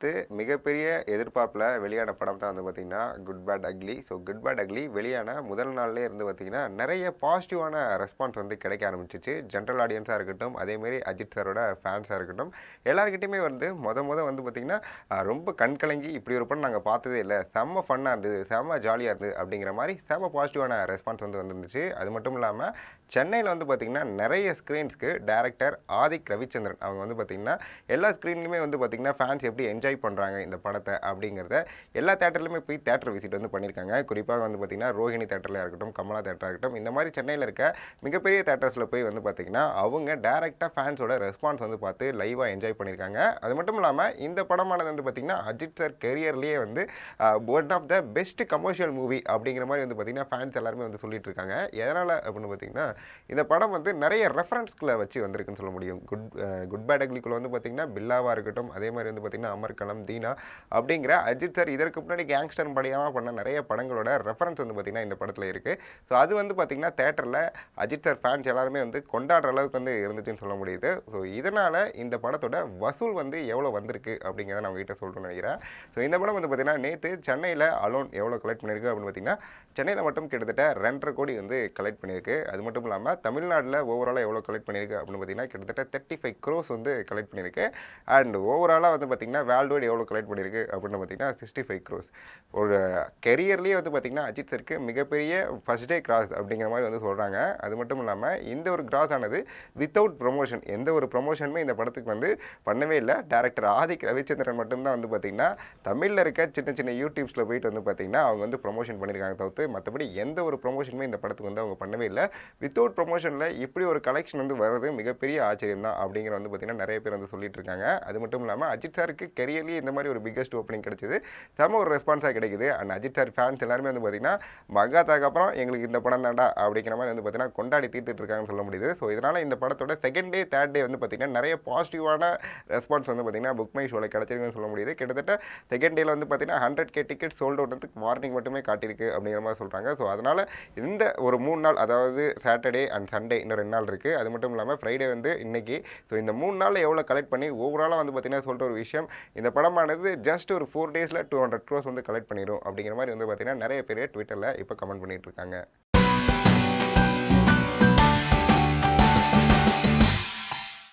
அடுத்து மிகப்பெரிய எதிர்பார்ப்புல வெளியான படம் தான் வந்து பார்த்தீங்கன்னா, good bad ugly. So good bad ugly வெளியான முதல் நாள்லயே இருந்து பார்த்தீங்கன்னா, நெறைய பாசிட்டிவான ரெஸ்பான்ஸ் வந்து கிடைக்க ஆரம்பிச்சுச்சு. ஜென்ரல் ஆடியன்ஸா இருக்கட்டும், அதேமாரி அஜித் சாரோட ஃபேன்ஸா இருக்கட்டும், எல்லார்கிட்டயுமே வந்து மொத வந்து பார்த்தீங்கன்னா, ரொம்ப கண் கலங்கி இப்படி ஒரு படம் நாங்க பார்த்ததே இல்ல. செம்ம ஃபன்னா இருந்தது, செம்ம ஜாலியா இருந்தது அப்படிங்கிற மாரி செம்ம பாசிட்டிவான ரெஸ்பான்ஸ் வந்து வந்திருந்துச்சு. அது மட்டும் இல்லாம சென்னையில வந்து பார்த்தீங்கன்னா, நெறைய ஸ்க்ரீன்ஸ்க்கு டைரக்டர் ஆதிக் ரவிச்சந்திரன் அவங்க வந்து பார்த்தீங்கன்னா, எல்லா ஸ்க்ரீன்லயுமே வந்து பார்த்தீங்கன்னா, ஃபேன்ஸ் எப்படி என்ஜாய் பண்றாங்க இந்த படத்த அப்படிங்கிறத எல்லா தியேட்டர்லயுமே போய் தியேட்டர் விசிட் வந்து பண்ணியிருக்காங்க. குறிப்பா வந்து பார்த்தீங்கன்னா, ரோஹிணி தியேட்டர்லயா இருக்கட்டும், கமலா தியேட்டரா இருக்கட்டும், இந்த மாரி சென்னையில இருக்க மிகப்பெரிய தியேட்டர்ஸ்ல போய் வந்து பார்த்தீங்கன்னா, அவங்க டைரக்ட்டா ஃபேன்ஸோட ரெஸ்பான்ஸ் வந்து பார்த்து லைவா என்ஜாய் பண்ணியிருக்காங்க. அது மட்டும் இல்லாம இந்த படமானது வந்து பார்த்தீங்கன்னா, அஜித் சார் கெரியர்லயே வந்து one of the best commercial movie அப்படிங்கிற மாரி வந்து பார்த்தீங்கன்னா, ஃபேன்ஸ் எல்லாருமே வந்து சொல்லிட்டு இருக்காங்க. எதனால அப்படின்னு பார்த்தீங்கன்னா, இந்த படம் வந்து நெறைய ரெஃபரன்ஸ்கள வச்சு வந்திருக்குன்னு சொல்ல முடியும். குட் பேட் அக்லிக்குள்ள வந்து பார்த்தீங்கன்னா, பில்லாவா இருக்கட்டும், அதே மாரி வந்து பார்த்தீங்கன்னா, அமர்க்களம், தீனா அப்படிங்கிற அஜித் சார் இதற்கு முன்னாடி கேங்ஸ்டர் படமா பண்ண நெறைய படங்களோட ரெஃபரன்ஸ் வந்து பார்த்தீங்கன்னா, இந்த படத்துல இருக்கு. ஸோ அது வந்து பார்த்தீங்கன்னா, தியேட்டர்ல அஜித் சார் ஃபேன்ஸ் எல்லாருமே வந்து கொண்டாடுற அளவுக்கு வந்து இருந்துச்சுன்னு சொல்ல முடியுது. ஸோ இதனால இந்த படத்தோட வசூல் வந்து எவ்வளோ வந்திருக்கு அப்படிங்கிறத நான் உங்ககிட்ட சொல்லணும்னு நெனைக்கிறேன். ஸோ இந்த படம் வந்து பார்த்தீங்கன்னா, நேத்து சென்னையில அலோன் எவ்வளோ கலெக்ட் பண்ணியிருக்கு அப்படின்னு பார்த்தீங்கன்னா, சென்னையில மட்டும் கிட்டத்தட்ட 2,50 கோடி வந்து கலெக்ட் பண்ணியிருக்கு. அது மட்டும் இல்லாம தமிழ்நாடுல ஓவராலா எவ்வளோ கலெக்ட் பண்ணியிருக்கு அப்படின்னு பார்த்தீங்கன்னா, கிட்டத்தட்ட 35 க்ரோர்ஸ் வந்து கலெக்ட் பண்ணியிருக்கு. அண்ட் ஓவராலா வந்து பார்த்தீங்கன்னா, வேர்ல்டு வைட் எவ்வளோ கலெக்ட் பண்ணியிருக்கு அப்படின்னு பார்த்தீங்கன்னா, 65 க்ரோர்ஸ். ஒரு கெரியர்லயே வந்து பார்த்தீங்கன்னா, அஜித் சாருக்கு மிகப்பெரிய ஃபர்ஸ்ட் டே கிராஸ் அப்படிங்கிற மாரி வந்து சொல்றாங்க. அது மட்டும் இல்லாம இந்த ஒரு கிராஸ் ஆனது வித்தவுட் ப்ரமோஷன் எந்த ஒரு ப்ரமோஷனுமே இந்த படத்துக்கு வந்து பண்ணவே இல்ல. டைரக்டர் ஆதிக் ரவிச்சந்திரன் மட்டும் தான் வந்து பார்த்தீங்கன்னா, தமிழ்ல இருக்க சின்ன சின்ன யூடியூப்ஸ்ல போயிட்டு வந்து பார்த்தீங்கன்னா, அவங்க வந்து ப்ரமோஷன் பண்ணியிருக்காங்க தவிர்த்து, மத்தபடி எந்த ஒரு ப்ரமோஷனுமே இந்த படத்துக்கு வந்து அவங்க பண்ணவே இல்ல. வித்தவுட் ப்ரமோஷன்ல இப்படி ஒரு கலெக்ஷன் வந்து வர்றது மிகப்பெரிய ஆச்சரியம் தான் அப்படிங்கிற வந்து பார்த்தீங்கன்னா, நெறைய பேர் வந்து சொல்லிட்டு இருக்காங்க. அது மட்டும் இல்லாம அஜித் சாருக்கு கெரியர்லயே இந்த மாரி ஒரு பிக்கெஸ்ட் ஓப்பனிங் கிடைச்சது. செம ஒரு ரெஸ்பான்ஸா கிடைக்குது. அண்ட் அஜித் சார் ஃபேன்ஸ் எல்லாருமே வந்து பார்த்தீங்கன்னா, மகாதாக்கு அப்புறம் எங்களுக்கு இந்த படம் தான்டா அப்படிங்கிற மாரி வந்து பார்த்தீங்கன்னா, கொண்டாடி தீர்த்துட்டு இருக்காங்கன்னு சொல்ல முடியுது. ஸோ இதனால இந்த படத்தோட செகண்ட் டே, தேர்ட் டே வந்து பார்த்தீங்கன்னா, நெறைய பாசிட்டிவான ரெஸ்பான்ஸ் வந்து பார்த்தீங்கன்னா, புக் மை ஷோல கிடைச்சிருக்குன்னு சொல்ல முடியுது. கிட்டத்தட்ட செகண்ட் டேல வந்து பார்த்தீங்கன்னா, 100K டிக்கெட் சோல்ட் அவுட் வந்து மார்னிங் மட்டுமே காட்டியிருக்கு அப்படிங்கிற மாரி சொல்றாங்க. ஸோ அதனால இந்த ஒரு 3 நாள் அதாவது சாட்டர்டே அண்ட் சண்டே இன்னும் 2 நாள் இருக்கு. அது மட்டும் இல்லாம ஃப்ரைடே வந்து இன்னைக்கு. ஸோ இந்த 3 நாள்ல எவ்வளோ கலெக்ட் பண்ணி ஓவராலா வந்து பார்த்தீங்கன்னா, சொல்ற ஒரு விஷயம் இந்த படமானது ஜஸ்ட் ஒரு 4 டேஸ்ல 200 க்ரோர்ஸ் வந்து கலெக்ட் பண்ணிரும் அப்படிங்கிற மாரி வந்து பார்த்தீங்கன்னா, நெறைய பேர் ட்விட்டர்ல இப்ப கமெண்ட் பண்ணிட்டு இருக்காங்க.